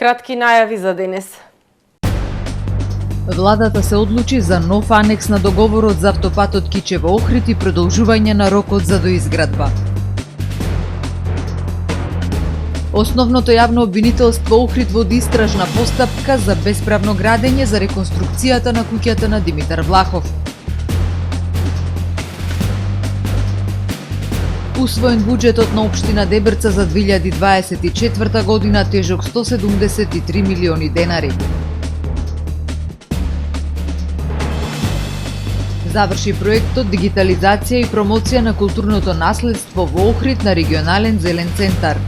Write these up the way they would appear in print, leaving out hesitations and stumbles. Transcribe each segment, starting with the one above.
кратки најави за денес. Владата се одлучи за нов анекс на договорот за автопатот Кичево-Охрид и продолжување на рокот за доизградба. Основното јавно обвинителство Охрид води истражна постапка за бесправно градење за реконструкцијата на куќата на Димитар Влахов. Усвоен буџетот на општина Дебрца за 2024 година тежок 173 милиони денари. Заврши проектот Дигитализација и промоција на културното наследство во Охрид на регионален зелен центар.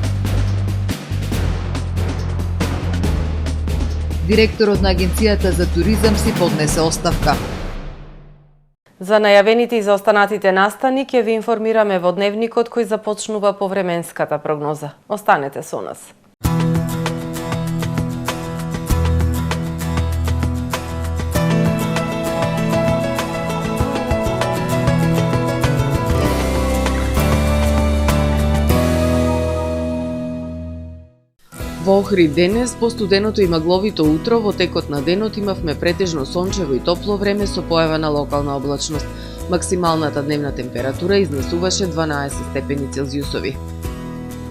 Директорот на Агенцијата за туризам си поднесе оставка. За најавените и за останатите настани ќе ви информираме во дневникот кој започнува по временската прогноза. Останете со нас. Во Охрид денес, по студеното и магловито утро, во текот на денот имавме претежно сончево и топло време со појава на локална облачност. Максималната дневна температура изнесуваше 12 степени Целзиусови.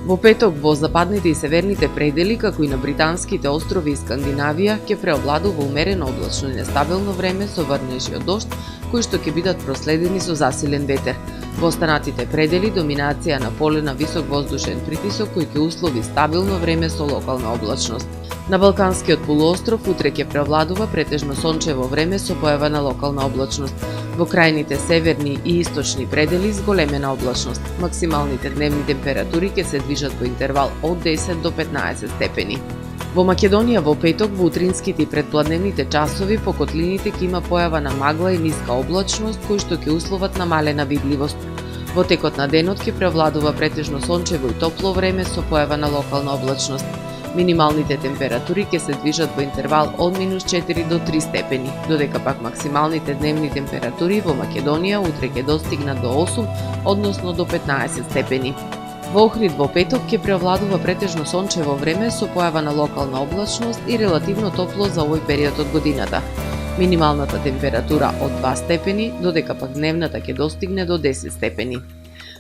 Во петок во западните и северните предели, како и на британските острови и Скандинавија, ќе преовладува умерено облачно и нестабилно време со врнежи од дожд, кои што ќе бидат проследени со засилен ветер. Во останатите предели доминација на поле на висок воздушен притисок кој ќе услови стабилно време со локална облачност. На Балканскиот полуостров утре ќе преовладува претежно сончево време со појава на локална облачност. Во крајните северни и источни предели зголемена облачност. Максималните дневни температури ќе се движат во интервал од 10 до 15 степени. Во Македонија во петок во утринските и предпладневните часови по котлините ќе има појава на магла и ниска облачност кои што ќе условат намалена видливост. Во текот на денот ќе преовладува претежно сончево и топло време со појава на локална облачност. Минималните температури ќе се движат во интервал од -4 до 3 степени, додека пак максималните дневни температури во Македонија утре ќе достигнат до 8, односно до 15 степени. Во Охрид во петок ќе преовладува претежно сончево време со појава на локална облачност и релативно топло за овој период од годината. Минималната температура од 2 степени, додека пак дневната ќе достигне до 10 степени.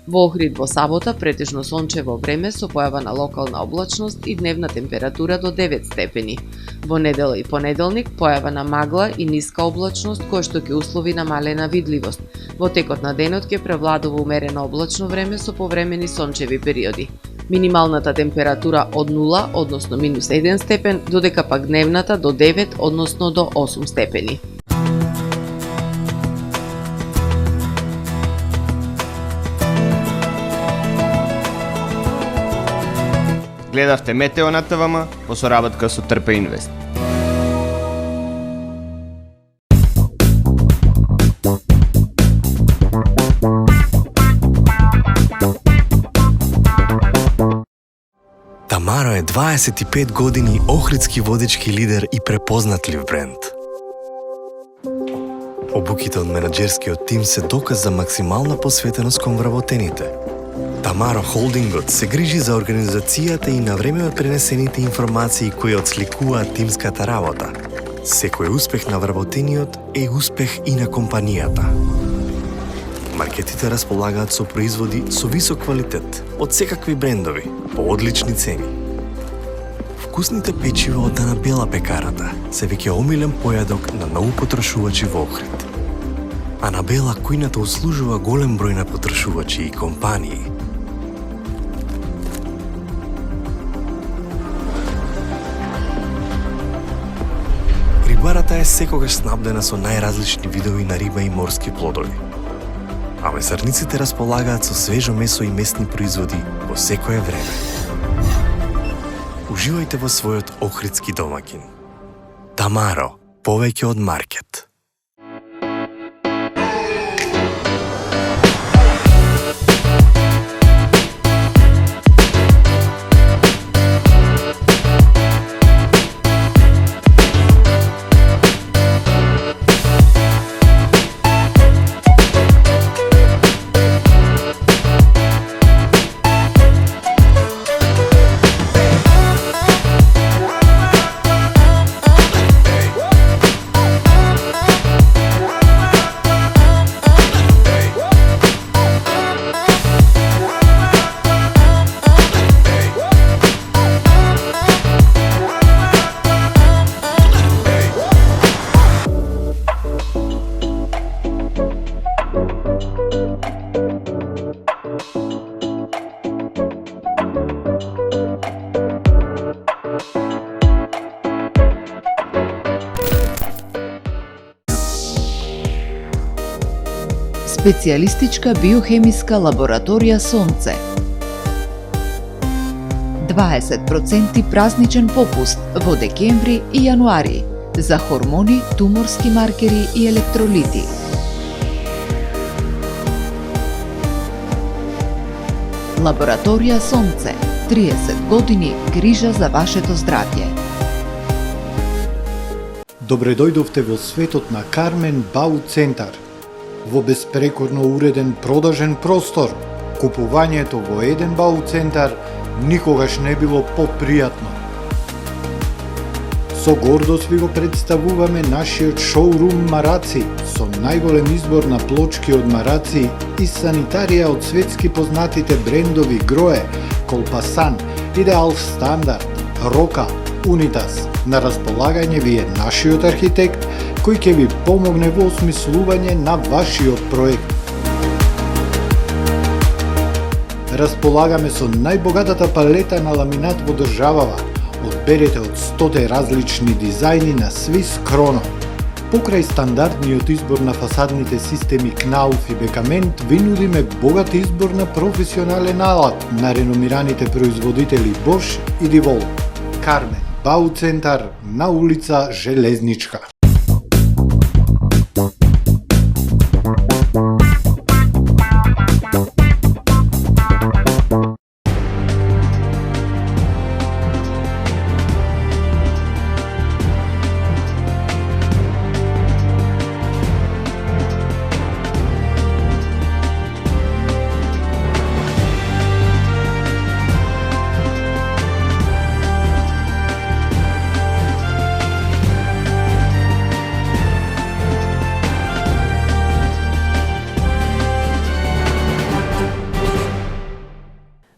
Во Охрид во сабота претежно сончево време со појава на локална облачност и дневна температура до 9 степени. Во недела и понеделник појава на магла и ниска облачност која што ќе услови намалена видливост. Во текот на денот ќе превладува умерено облачно време со повремени сончеви периоди. Минималната температура од 0, односно -1 степен, додека пак дневната до 9, односно до 8 степени. Гледавте Метео на ТВМ по соработка со Трпе Инвест. Тамаро е 25 години охридски водечки лидер и препознатлив бренд. Обуките од менаџерскиот тим се доказ за максимална посветеност кон вработените. Тамаро Холдингот се грижи за организацијата и на време пренесените информации кои отсликуваат тимската работа. Секој успех на вработениот е успех и на компанијата. Маркетите располагаат со производи со висок квалитет од секакви брендови по одлични цени. Вкусните печива од Дана Бела пекарата се веќе омилен појадок на многу потрошувачи во Охрид. Анабела кујната услужува голем број на потрошувачи и компании. Рибарата е секогаш снабдена со најразлични видови на риба и морски плодови. А месарниците располагаат со свежо месо и месни производи во секое време. Уживајте во својот охридски домаќин. Тамаро, повеќе од маркет. Специјалистичка биохемиска лабораторија Сонце. 20% празничен попуст во декември и јануари за хормони, туморски маркери и електролити. Лабораторија Сонце. 30 години грижа за вашето здравје. Добре дојдовте во светот на Кармен Бау Центар. Во беспрекорно уреден продажен простор, купувањето во еден Бау Центар никогаш не било попријатно. Со гордост ви го представуваме нашиот шоурум Мараци, со најголем избор на плочки од Мараци и санитарија од светски познатите брендови Грое, Колпасан, Идеал Стандард, Рока, Унитас. На располагање ви е нашиот архитект, кој ќе ви помогне во осмислување на вашиот проект. Располагаме со најбогатата палета на ламинат во државава. Одберете од 100 различни дизајни на Swiss Chrono. Покрај стандардниот избор на фасадните системи Knauf и Бекамент, ви нудиме богат избор на професионален алат на реномираните производители Bosch и Divol. Кармен Бау Центар на улица Железничка.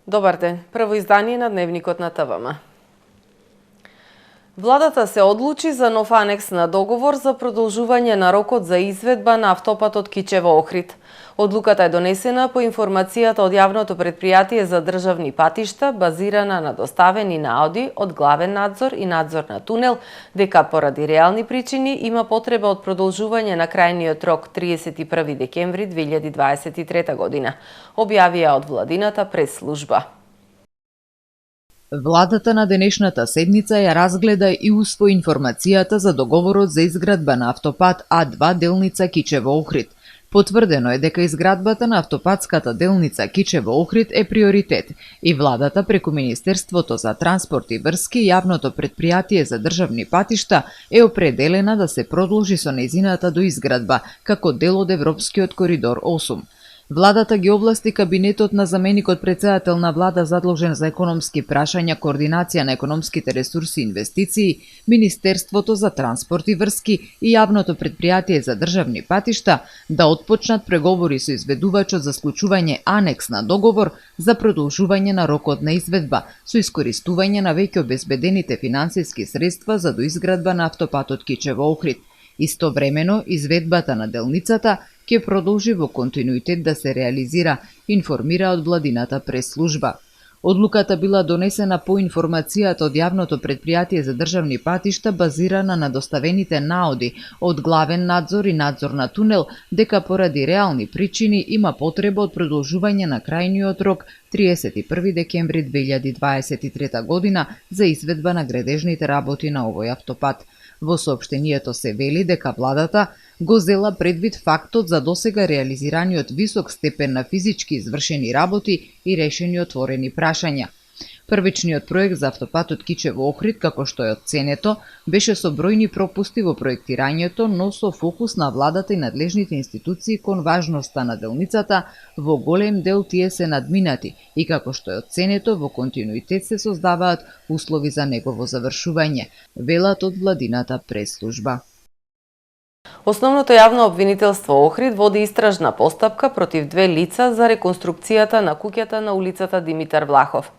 Добар ден, прво издание на Дневникот на ТВМ. Владата се одлучи за нов анекс на договор за продолжување на рокот за изведба на автопатот Кичево-Охрид. Одлуката е донесена по информацијата од јавното претпријатие за државни патишта, базирана на доставени наоди од главен надзор и надзор на тунел, дека поради реални причини има потреба од продолжување на крајниот рок 31 декември 2023 година, објавија од владината прес-служба. Владата на денешната седница ја разгледа и усвои информацијата за договорот за изградба на автопат А2 делница Кичево-Охрид. Потврдено е дека изградбата на автопатската делница Кичево-Охрид е приоритет и владата преку Министерството за транспорт и врски и јавното претпријатие за државни патишта е определена да се продолжи со нејзината доизградба како дел од Европскиот коридор 8. Владата ги овласти кабинетот на заменикот претседател на влада задолжен за економски прашања, координација на економските ресурси и инвестиции, Министерството за транспорт и врски и јавното претпријатие за државни патишта да отпочнат преговори со изведувачот за склучување анекс на договор за продолжување на рокот на изведба со искористување на веќе обезбедените финансиски средства за доизградба на автопатот Кичево-Охрид. Истовремено, изведбата на делницата ќе продолжи во континуитет да се реализира, информира од владината прес-служба. Одлуката била донесена по информацијата од јавното претпријатие за државни патишта базирана на доставените наоди од главен надзор и надзор на тунел дека поради реални причини има потреба од продолжување на крајниот рок 31 декември 2023 година за изведба на градежните работи на овој автопат. Во соопштението се вели дека владата го зела предвид фактот за досега реализираниот висок степен на физички извршени работи и решени отворени прашања. Првичниот проект за автопатот Кичево-Охрид, како што е оценето, беше со бројни пропусти во проектирањето, но со фокус на владата и надлежните институции кон важноста на делницата, во голем дел тие се надминати и како што е оценето, во континуитет се создаваат услови за негово завршување, велат од владината прес-служба. Основното јавно обвинителство Охрид води истражна постапка против две лица за реконструкцијата на куќата на улицата Димитар Влахов.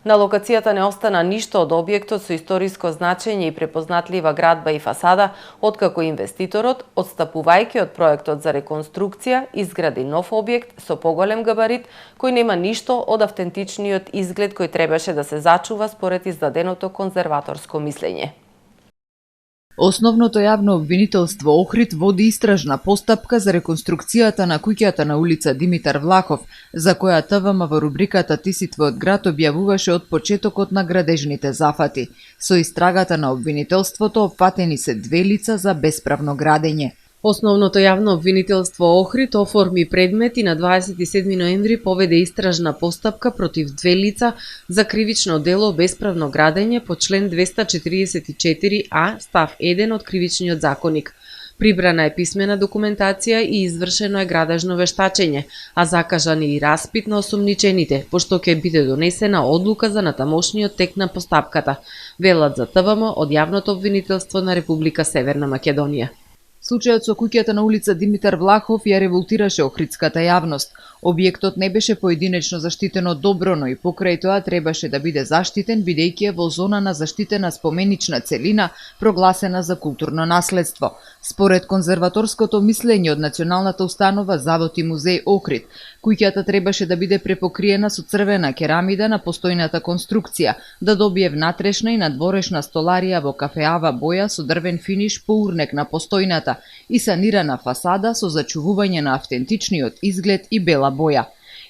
На локацијата не остана ништо од објектот со историско значење и препознатлива градба и фасада, откако инвеститорот, отстапувајќи од проектот за реконструкција, изгради нов објект со поголем габарит, кој нема ништо од автентичниот изглед кој требаше да се зачува според издаденото конзерваторско мислење. Основното јавно обвинителство Охрид води истражна постапка за реконструкцијата на куќата на улица Димитар Влахов, за која ТВМ во рубриката Ти си твојот град објавуваше од почетокот на градежните зафати. Со истрагата на обвинителството опфатени се 2 лица за бесправно градење. Основното јавно обвинителство Охрид оформи предмет и на 27 ноември поведе истражна постапка против 2 лица за кривично дело бесправно градење по член 244а став 1 од Кривичниот законник. Прибрана е писмена документација и извршено е градежно вештачење, а закажан е и распит на осумничените, пошто ќе биде донесена одлука за натамошниот тек на постапката, велат за ТВМ од јавното обвинителство на Република Северна Македонија. Случајот со куќата на улица Димитар Влахов ја револтираше охридската јавност. Објектот не беше поединечно заштитено добро, но и покрај тоа требаше да биде заштитен, бидејќи е во зона на заштитена споменична целина, прогласена за културно наследство. Според конзерваторското мислење од Националната установа Завод и музеј Охрид, куќата требаше да биде препокриена со црвена керамида на постојната конструкција, да добие внатрешна и надворешна столарија во кафеава боја со дрвен финиш по урнек на постојната и санирана фасада со зачувување на автентичниот изглед и бела боја.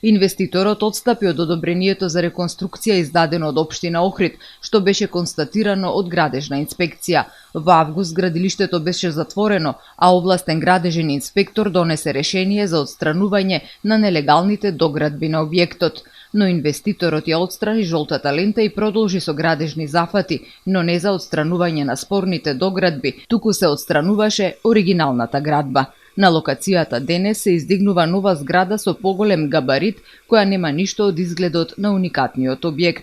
Инвеститорот отстапи од одобрението за реконструкција издадено од општина Охрид, што беше констатирано од градежна инспекција. Во август градилиштето беше затворено, а овластен градежен инспектор донесе решение за отстранување на нелегалните доградби на објектот. Но инвеститорот ја отстрани жолтата лента и продолжи со градежни зафати, но не за отстранување на спорните доградби, туку се отстрануваше оригиналната градба. На локацијата денес се издигнува нова зграда со поголем габарит, која нема ништо од изгледот на уникатниот објект.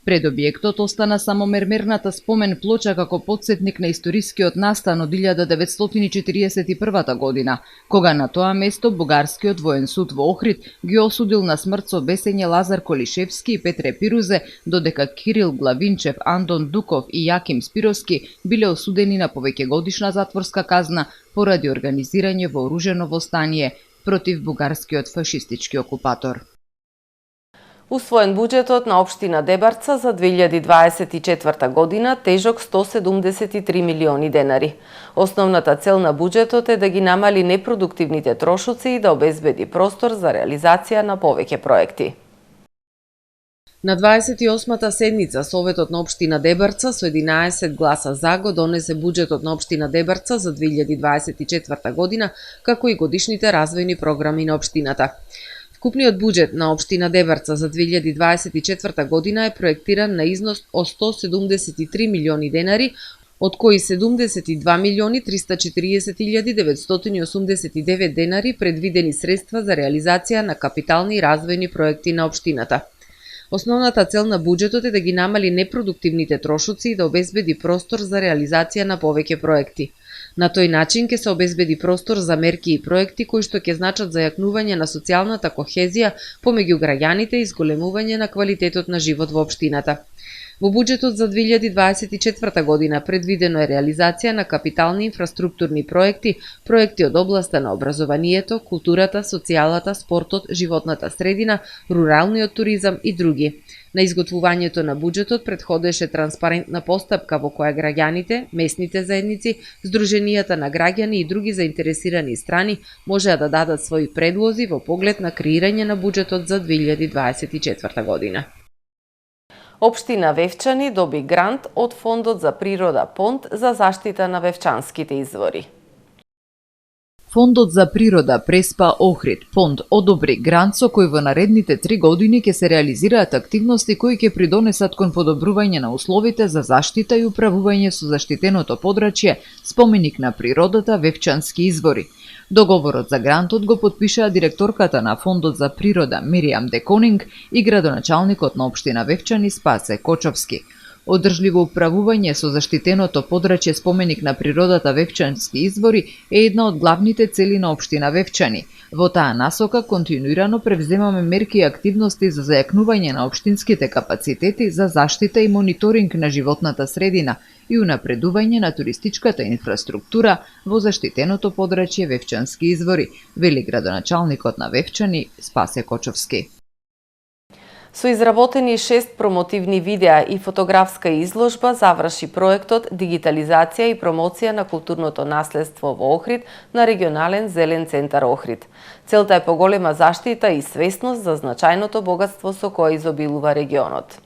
Пред објектот остана само мермерната спомен плоча како потсетник на историскиот настан од 1941 година, кога на тоа место Бугарскиот воен суд во Охрид ги осудил на смрт со бесење Лазар Колишевски и Петре Пирузе, додека Кирил Главинчев, Андон Дуков и Јаким Спировски биле осудени на повеќегодишна затворска казна поради организирање вооружено востание против бугарскиот фашистички окупатор. Усвоен буџетот на општина Дебарца за 2024 година тежок 173 милиони денари. Основната цел на буџетот е да ги намали непродуктивните трошоци и да обезбеди простор за реализација на повеќе проекти. На 28-та седница Советот на општина Дебарца со 11 гласа за го донесе буџетот на општина Дебарца за 2024 година, како и годишните развојни програми на општината. Вкупниот буџет на општина Дебарца за 2024 година е проектиран на износ од 173 милиони денари, од кои 72 милиони 340.989 денари предвидени средства за реализација на капитални и развојни проекти на општината. Основната цел на буџетот е да ги намали непродуктивните трошоци и да обезбеди простор за реализација на повеќе проекти. На тој начин ќе се обезбеди простор за мерки и проекти кои што ќе значат зајакнување на социјалната кохезија помеѓу граѓаните и зголемување на квалитетот на живот во општината. Во буџетот за 2024 година предвидено е реализација на капитални инфраструктурни проекти, проекти од областа на образованието, културата, социјалата, спортот, животната средина, руралниот туризам и други. На изготвувањето на буџетот претходеше транспарентна постапка во која граѓаните, местните заедници, здруженијата на граѓани и други заинтересирани страни можеа да дадат своји предлози во поглед на креирање на буџетот за 2024 година. Општина Вевчани доби грант од Фондот за природа Понт за заштита на вевчанските извори. Фондот за природа Преспа Охрид Понт одобри грант со кој во наредните 3 години ќе се реализираат активности кои ќе придонесат кон подобрување на условите за заштита и управување со заштитеното подрачје, споменик на природата Вевчански извори. Договорот за грантот го потпишаа директорката на Фондот за природа Миријам Деконинг и градоначалникот на општина Вевчани Спасе Кочовски. Одржливо управување со заштитеното подрачје споменик на природата Вевчански извори е една од главните цели на општина Вевчани. Во таа насока континуирано превземаме мерки и активности за зајакнување на општинските капацитети за заштита и мониторинг на животната средина и унапредување на туристичката инфраструктура во заштитеното подрачје Вевчански извори, вели градоначалникот на Вевчани Спасе Кочовски. Со изработени 6 промотивни видеа и фотографска изложба заврши проектот Дигитализација и промоција на културното наследство во Охрид на регионален зелен центар Охрид. Целта е поголема заштита и свесност за значајното богатство со кое изобилува регионот.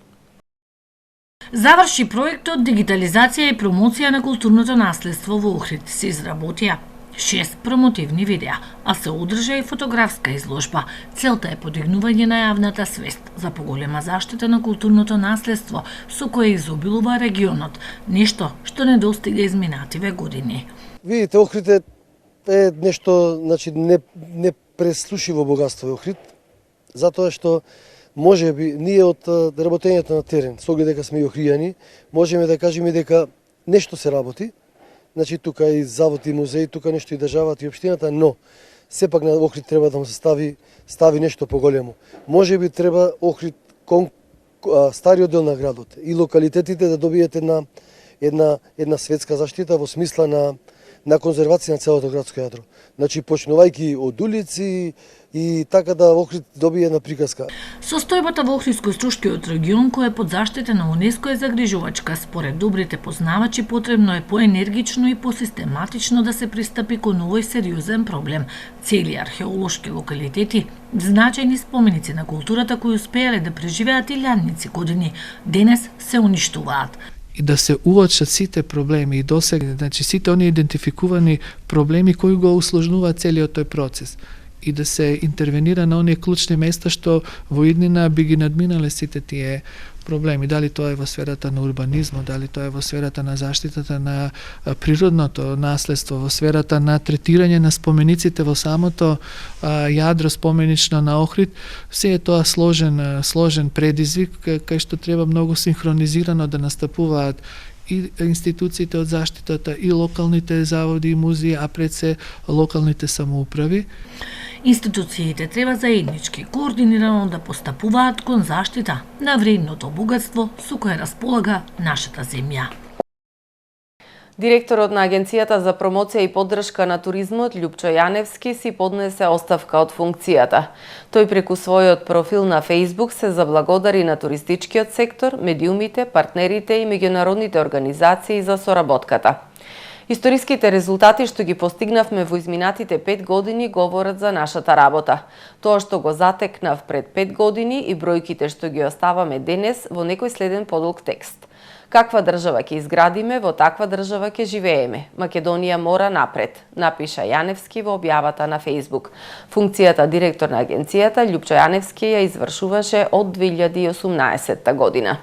Заврши проектот Дигитализација и промоција на културното наследство во Охрид. Се изработија 6 промотивни видеа, а се одржа и фотографска изложба. Целта е подигнување на јавната свест за поголема заштита на културното наследство со кое изобилува регионот, нешто што недостига изминативе години. Видите, Охрид е нешто, значи, непреслушиво богатство Охрид, затоа што можеби ние од работењето на терен, со оглед дека сме и охријани, можеме да кажеме дека нешто се работи. Значи тука и завод и музеј, тука нешто и државата и општината, но сепак на Охрид треба да му се стави нешто поголемо. Можеби треба Охрид стариот дел на градот и локалитетите да добијат една светска заштита во смисла на конзервација на целото градско јадро. Значи почнувајќи од улици и така да Охрид добие една приказка. Состојбата во Охридско-Струшкиот регион кој е под заштита на УНЕСКО е загрижувачка. Според добрите познавачи потребно е поенергично и посистематично да се пристапи кон овој сериозен проблем. Цели археолошки локалитети, значајни споменици на културата кои успеале да преживеат илјадници години, денес се уништуваат. И да се уочат сите проблеми и досега, значи сите оние идентификувани проблеми кои го усложнуваат целиот тој процес и да се интервенира на оние клучни места што во иднина би ги надминале сите тие проблеми, дали тоа е во сферата на урбанизмот, дали тоа е во сферата на заштитата на природното наследство, во сферата на третирање на спомениците во самото јадро споменично на Охрид. Се е тоа сложен предизвик кај што треба многу синхронизирано да настапуваат и институциите од заштитата, и локалните заводи и музеи, а пред се локалните самоуправи. Институциите треба заеднички, координирано да постапуваат кон заштита на вредното богатство со кое располага нашата земја. Директорот на Агенцијата за промоција и поддршка на туризмот Љупчо Јаневски си поднесе оставка од функцијата. Тој преку својот профил на Facebook се заблагодари на туристичкиот сектор, медиумите, партнерите и меѓународните организации за соработката. Историските резултати што ги постигнавме во изминатите 5 години говорат за нашата работа. Тоа што го затекнав пред 5 години и бројките што ги оставаме денес во некој следен подолг текст. Каква држава ќе изградиме, во таква држава ќе живееме. Македонија мора напред, напиша Јаневски во објавата на Facebook. Функцијата директор на агенцијата Љупчо Јаневски ја извршуваше од 2018 година.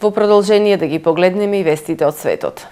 Во продолжение да ги погледнеме и вестите од светот.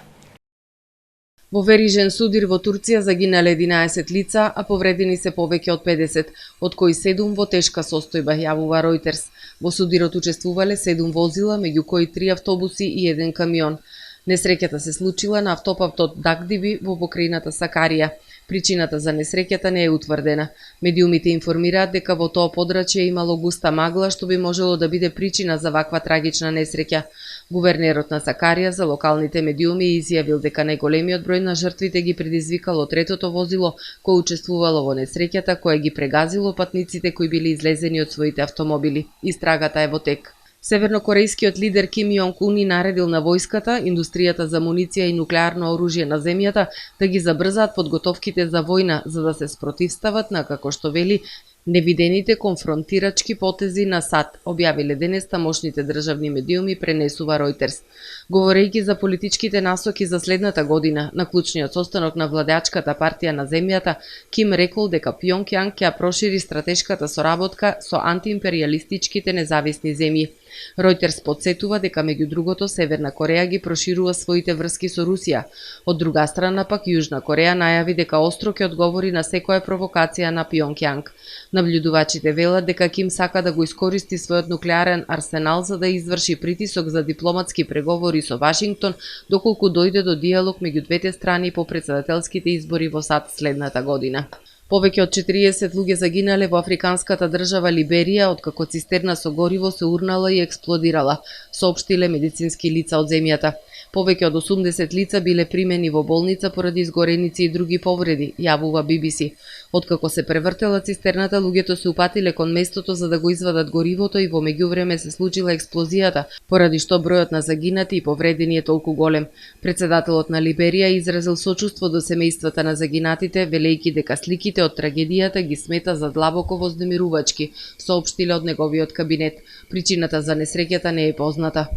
Во верижен судир во Турција загинале 11 лица, а повредени се повеќе од 50, од кои 7 во тешка состојба, јавува Reuters. Во судирот учествувале 7 возила, меѓу кои 3 автобуси и 1 камион. Несреќата се случила на автопатот Дагдиби во покрајината Сакарија. Причината за несреќата не е утврдена. Медиумите информираат дека во тоа подрачје имало густа магла што би можело да биде причина за ваква трагична несреќа. Гувернерот на Сакарија за локалните медиуми изјавил дека најголемиот број на жртвите ги предизвикало третото возило кое учествувало во несреќата кое ги прегазило патниците кои били излезени од своите автомобили. Истрагата е во тек. Севернокорејскиот лидер Ким Јонг Ун наредил на војската, индустријата за муниција и нуклеарно оружје на земјата да ги забрзаат подготовките за војна за да се спротивстават на, како што вели, невидените конфронтирачки потези на САД, објавиле денес тамошните државни медиуми, пренесува Reuters. Говорејќи за политичките насоки за следната година, на клучниот состанок на владеачката партија на земјата, Ким рекол дека Пјонкјанг ќе прошири стратешката соработка со антиимперијалистичките независни земји. Reuters подсетува дека меѓу другото Северна Кореја ги проширува своите врски со Русија. Од друга страна пак Јужна Кореја најави дека остро ќе одговори на секоја провокација на Пјонкјанг. Наблюдувачите велат дека Ким сака да го искористи својот нуклеарен арсенал за да изврши притисок за дипломатски преговори со Вашингтон доколку дојде до диалог меѓу двете страни по претседателските избори во САД следната година. Повеќе од 40 луѓе загинале во африканската држава Либерија откако цистерна со гориво се урнала и експлодирала, соопштиле медицински лица од земјата. Повеќе од 80 лица биле примени во болница поради изгореници и други повреди, јавува BBC. Откако се превртела цистерната, луѓето се упатиле кон местото за да го извадат горивото и во меѓувреме се случила експлозијата, поради што бројот на загинати и повредени е толку голем. Председателот на Либерија изразил сочувство до семејствата на загинатите, велејќи дека сликите од трагедијата ги смета за длабоко вознемирувачки, соопштиле од неговиот кабинет. Причината за несреќата не е позната.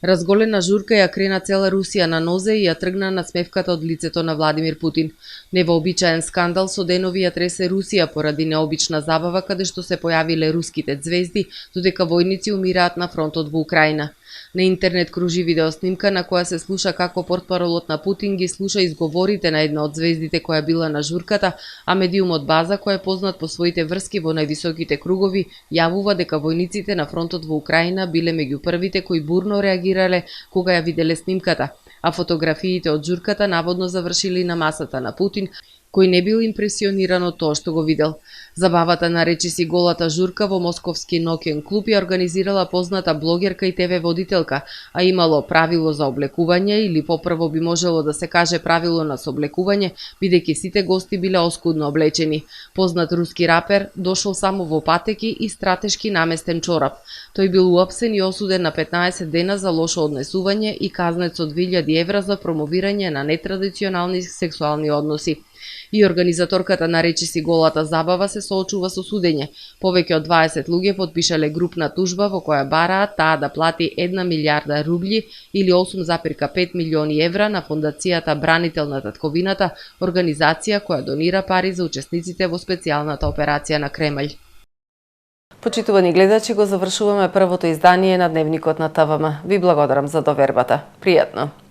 Разголена журка ја крена цела Русија на нозе и ја тргна на смевката од лицето на Владимир Путин. Невообичаен скандал со денови ја тресе Русија поради необична забава каде што се појавиле руските ѕвезди, додека војници умираат на фронтот во Украина. На интернет кружи видеоснимка на која се слуша како портпаролот на Путин ги слуша изговорите на една од звездите која била на журката, а медиумот База, кој е познат по своите врски во највисоките кругови, јавува дека војниците на фронтот во Украина биле меѓу првите кои бурно реагирале кога ја виделе снимката, а фотографиите од журката наводно завршили на масата на Путин, кој не бил импресиониран од тоа што го видел. Забавата наречи си голата журка во московски ноќен клуб ја организирала позната блогерка и ТВ водителка, а имало правило за облекување или попрво би можело да се каже правило на сооблекување, бидејќи сите гости биле оскудно облечени. Познат руски рапер дошол само во патеки и стратешки наместен чорап. Тој бил уапсен и осуден на 15 дена за лошо однесување и казнет со 2000 евра за промовирање на нетрадиционални сексуални односи. И организаторката наречи си голата забава се соочува со судење. Повеќе од 20 луѓе потпишале групна тужба во која бараат таа да плати 1 милијарда рубли или 8,5 милиони евра на фондацијата Бранител на татковината, организација која донира пари за учесниците во специјалната операција на Кремљ. Почитувани гледачи, го завршуваме првото издание на Дневникот на ТВМ. Ви благодарам за довербата. Пријатно!